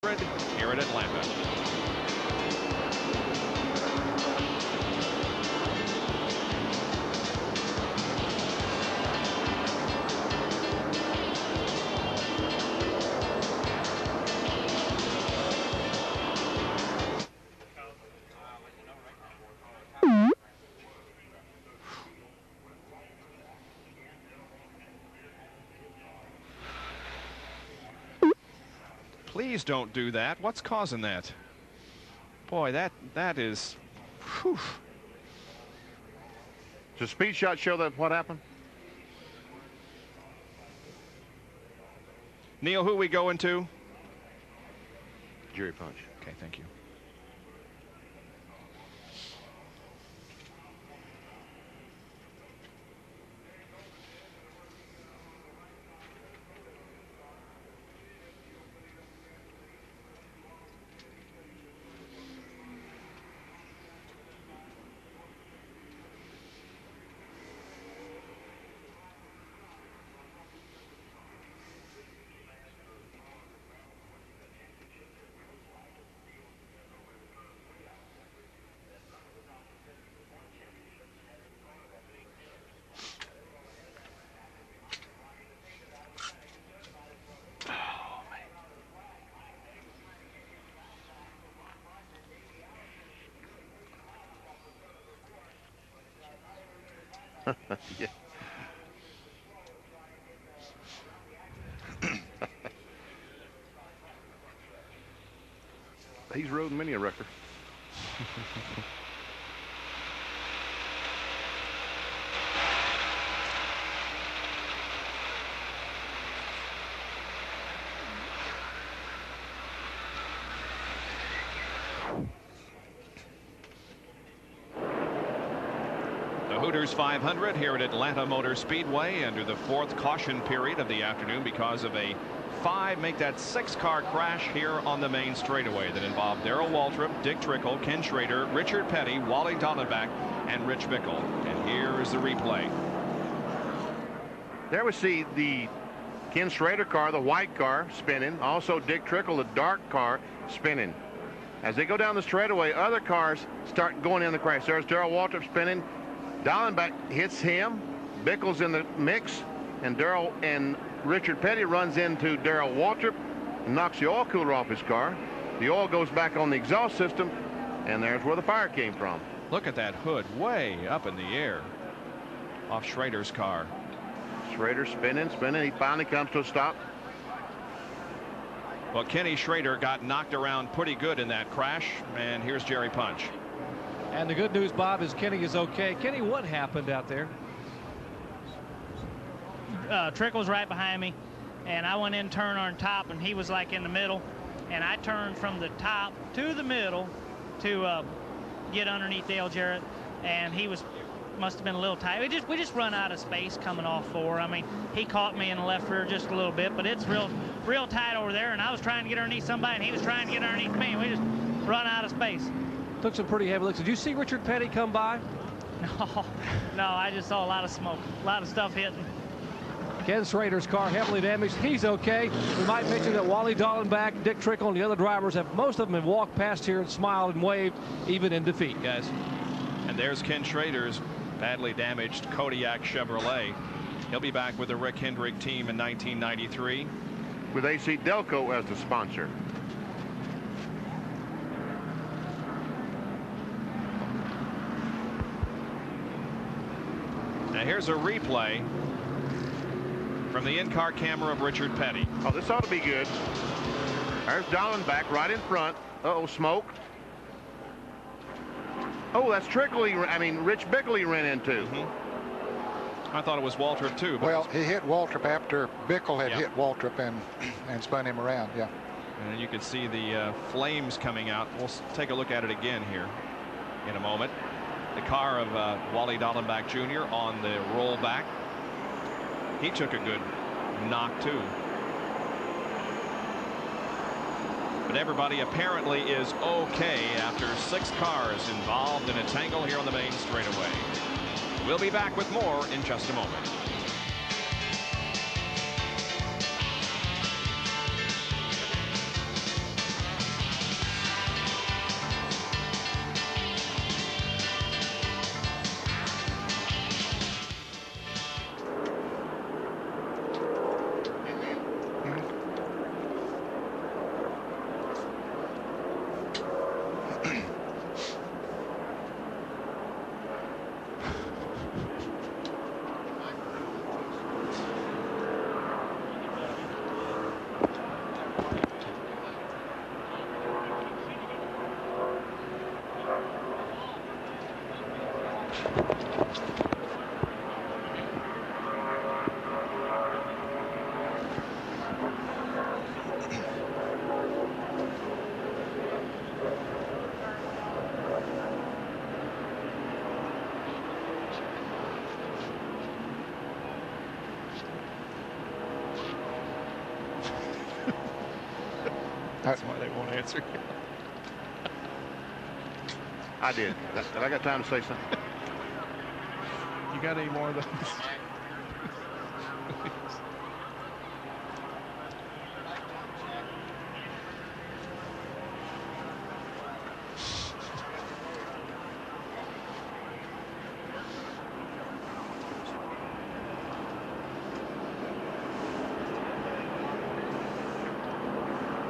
here at Atlanta. Please don't do that. What's causing that? Boy, that is. Whew. Does the speed shot show that what happened? Neil, who we going to? Jerry Punch. Okay, thank you. Yeah. He's rode many a wrecker. Hooters 500 here at Atlanta Motor Speedway under the fourth caution period of the afternoon because of a make that 6-car crash here on the main straightaway that involved Darrell Waltrip, Dick Trickle, Ken Schrader, Richard Petty, Wally Dallenbach, and Rich Bickle. And here is the replay. There we see the Ken Schrader car, the white car, spinning. Also Dick Trickle, the dark car, spinning. As they go down the straightaway, other cars start going in the crash. There's Darrell Waltrip spinning. Dallenbach hits him. Bickle's in the mix, and Darrell and Richard Petty runs into Darrell Waltrip and knocks the oil cooler off his car. The oil goes back on the exhaust system, and there's where the fire came from. Look at that hood way up in the air off Schrader's car. Schrader spinning. He finally comes to a stop. Well, Kenny Schrader got knocked around pretty good in that crash, and here's Jerry Punch. And the good news, Bob, is Kenny is okay. Kenny, what happened out there? Trickle's right behind me, and I went in turn on top, and he was like in the middle, and I turned from the top to the middle to get underneath Dale Jarrett, and he must have been a little tight. We just run out of space coming off 4. I mean, he caught me in the left rear just a little bit, but it's real tight over there, and I was trying to get underneath somebody, and he was trying to get underneath me, and we just run out of space. Took some pretty heavy looks. Did you see Richard Petty come by? No, I just saw a lot of smoke, a lot of stuff hitting. Ken Schrader's car heavily damaged. He's okay. We might mention that Wally Dallenbach, Dick Trickle, and the other drivers most of them have walked past here and smiled and waved, even in defeat, guys. And there's Ken Schrader's badly damaged Kodiak Chevrolet. He'll be back with the Rick Hendrick team in 1993. With AC Delco as the sponsor. Now here's a replay from the in-car camera of Richard Petty. Oh, this ought to be good. There's Dallenbach right in front. Uh-oh, smoke. Oh, that's Trickle. Rich Bickle he ran into. I thought it was Waltrip too. But well, he hit Waltrip after Bickle had hit Waltrip and spun him around. Yeah. And you can see the flames coming out. We'll take a look at it again here in a moment. The car of Wally Dallenbach Jr. on the rollback. He took a good knock too. But everybody apparently is okay after 6 cars involved in a tangle here on the main straightaway. We'll be back with more in just a moment. won't answer. I did. I got time to say something. You got any more of those?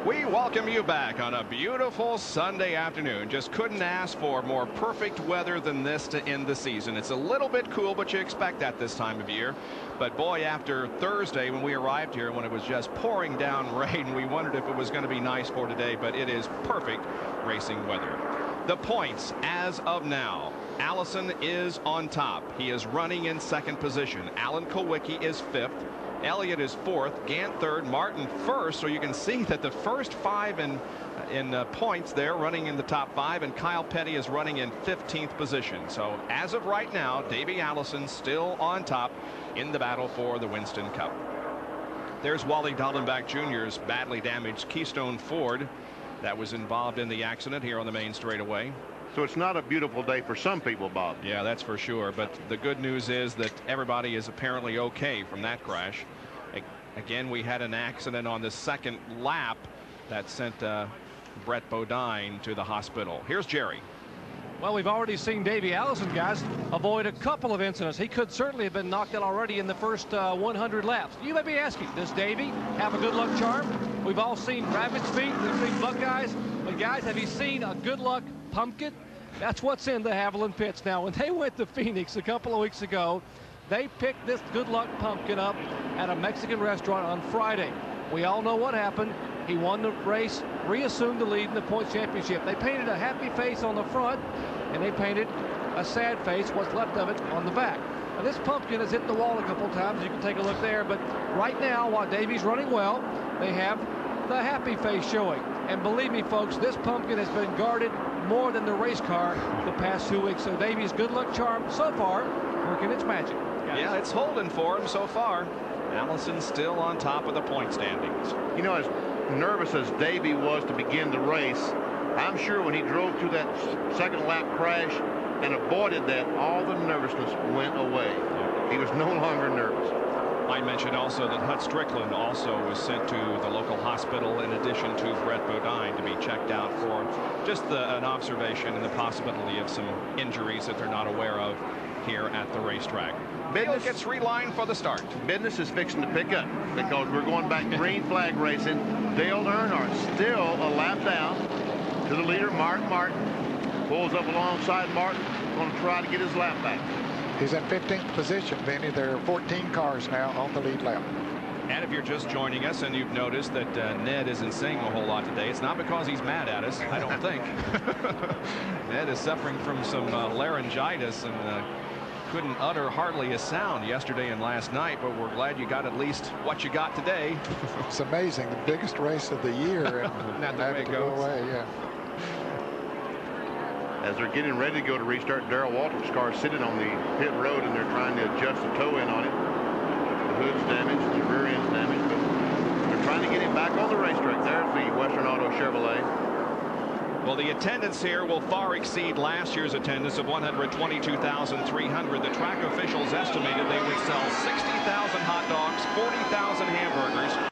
We welcome you back on a beautiful Sunday afternoon. Just couldn't ask for more perfect weather than this to end the season. It's a little bit cool, but you expect that this time of year. But boy, after Thursday when we arrived here, when it was just pouring down rain, we wondered if it was going to be nice for today, but it is perfect racing weather. The points as of now. Allison is on top. He is running in second position. Alan Kulwicki is fifth. Elliott is fourth, Gant third, Martin first. So you can see that the first five in points there running in the top five, and Kyle Petty is running in 15th position. So as of right now, Davey Allison still on top in the battle for the Winston Cup. There's Wally Dallenbach Jr.'s badly damaged Keystone Ford that was involved in the accident here on the main straightaway. So it's not a beautiful day for some people, Bob. Yeah, that's for sure. But the good news is that everybody is apparently okay from that crash. Again, we had an accident on the second lap that sent Brett Bodine to the hospital. Here's Jerry. Well, we've already seen Davey Allison, guys, avoid a couple of incidents. He could certainly have been knocked out already in the first 100 laps. You may be asking, does Davey have a good luck charm? We've all seen rabbit's feet, we've seen Buckeyes, but guys, have you seen a good luck pumpkin? That's what's in the Haviland pits. Now, when they went to Phoenix a couple of weeks ago, they picked this good luck pumpkin up at a Mexican restaurant on Friday. We all know what happened. He won the race, reassumed the lead in the points championship. They painted a happy face on the front, and they painted a sad face, what's left of it, on the back. Now, this pumpkin has hit the wall a couple of times. You can take a look there. But right now, while Davey's running well, they have the happy face showing. And believe me, folks, this pumpkin has been guarded more than the race car the past 2 weeks. So Davey's good luck charm so far working its magic. Guys. Yeah, it's holding for him so far. Allison's still on top of the point standings. You know, as nervous as Davey was to begin the race, I'm sure when he drove through that second lap crash and avoided that, all the nervousness went away. He was no longer nervous. I mentioned also that Hut Strickland also was sent to the local hospital in addition to Brett Bodine to be checked out for just an observation and the possibility of some injuries that they're not aware of here at the racetrack. Business gets relined for the start. Business is fixing to pick up because we're going back green flag racing. Dale Earnhardt still a lap down to the leader, Mark Martin. Pulls up alongside Martin, going to try to get his lap back. He's in 15th position, Vinny. There are 14 cars now on the lead lap. And if you're just joining us and you've noticed that Ned isn't saying a whole lot today, it's not because he's mad at us, I don't think. Ned is suffering from some laryngitis and couldn't utter hardly a sound yesterday and last night, but we're glad you got at least what you got today. It's amazing. The biggest race of the year. And Not the way it to goes. go away, yeah. As they're getting ready to go to restart, Darrell Waltrip's car is sitting on the pit road, and they're trying to adjust the toe in on it. The hood's damaged, the rear end's damaged, but they're trying to get him back on the racetrack. There's the Western Auto Chevrolet. Well, the attendance here will far exceed last year's attendance of 122,300. The track officials estimated they would sell 60,000 hot dogs, 40,000 hamburgers,